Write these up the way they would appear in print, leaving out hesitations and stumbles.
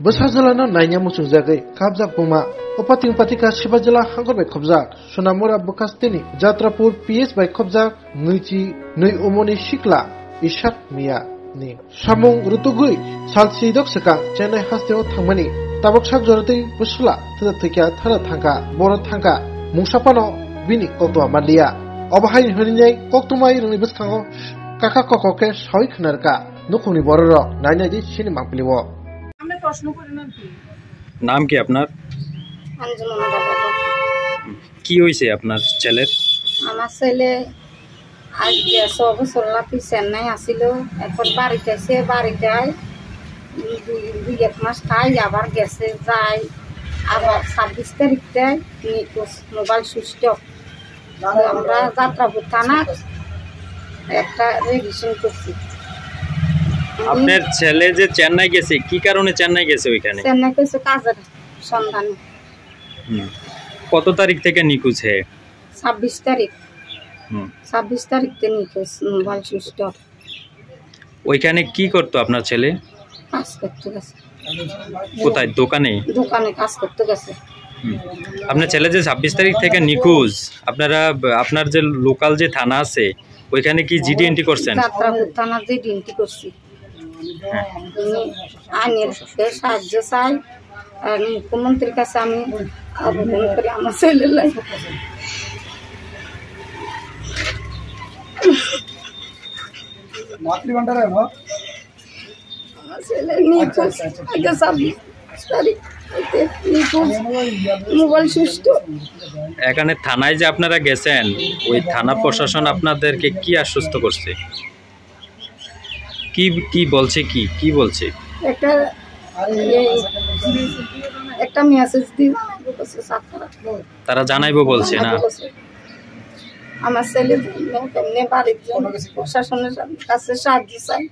Besajala nanya musuh jagai kabjak buma opating patika sibajala hangkor bai khobjak Sonamura Bukastini Jatrapur PS bai khobjak nuichi nui umoni shikla Ishak Mia ni samung rutugui salsi dok seka Chennai hasteo thangmani tabok sak jorotei busula thada thikya thara thangka boro thangka mungsapano bini kokto amalia obahai honinyai koktumai rungni buskango kaka kokoke soi khnarka nukuni boro rok nanya ji sini mangpiliwo নাম কি আপনার? কি হইছে আপনার ছেলের? আমার ছেলে আজ 6 বছর লাগি চেন্নাই আসিল, এখন বাড়িতে এসে বাড়িতে দুই এক মাস খাই আবার গেছে যায়, আবার 26 তারিখে নিখোঁজ, মোবাইল সুইচ অফ। আমরা যাত্রাপুর থানা একটা রেজিস্ট্রেশন করছি। আপনার ছেলে যে চেন্নাই গেছে কি কারণে চেন্নাই গেছে ওইখানে? চেন্নাই গেছে কাজের সন্ধানে। কত তারিখ থেকে নিখোঁজ? 26 তারিখ। 26 তারিখে নিখোঁজ, মোবাইল সুইচ অফ। ওইখানে কি করতো আপনার ছেলে? কাজ করতে গেছে। কোথায়? দোকানে? দোকানে কাজ করতে গেছে। আপনার ছেলে যে 26 তারিখ থেকে নিখোঁজ, আপনার যে লোকাল যে থানা আছে ওইখানে কি জিডি এন্ট্রি করছেন? যাত্রাপুর থানা জিডি এন্ট্রি করছি। আইনের সাহায্য চাই, আর মুখ্যমন্ত্রীর কাছে আমি আবেদন করি আমার ছেলের লাগে। আমার ছেলে নিখোঁজ, 26 তারিখ মোবাইল সুইচ অফ। এখানে থানায় যে আপনারা গেছেন ওই থানা প্রশাসন আপনাদেরকে কি আশ্বস্ত করছে? কি বলছে? কি বলছে? একটা মেসেজ দিয়ে তারা জানাইবো বলছে না? আমার ছেলে কেমনে বাড়ির জন্য প্রশাসনের কাছে সাহায্য চাই,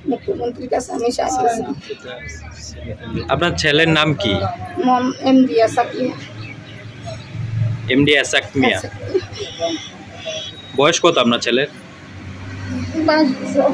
মুখ্যমন্ত্রীর কাছে আমি সাহায্য চাই। আপনার ছেলের নাম কি? এমডি আসাক মিয়া। এমডি আসাক মিয়া। বয়স কত আপনার ছেলের? 22 বছর।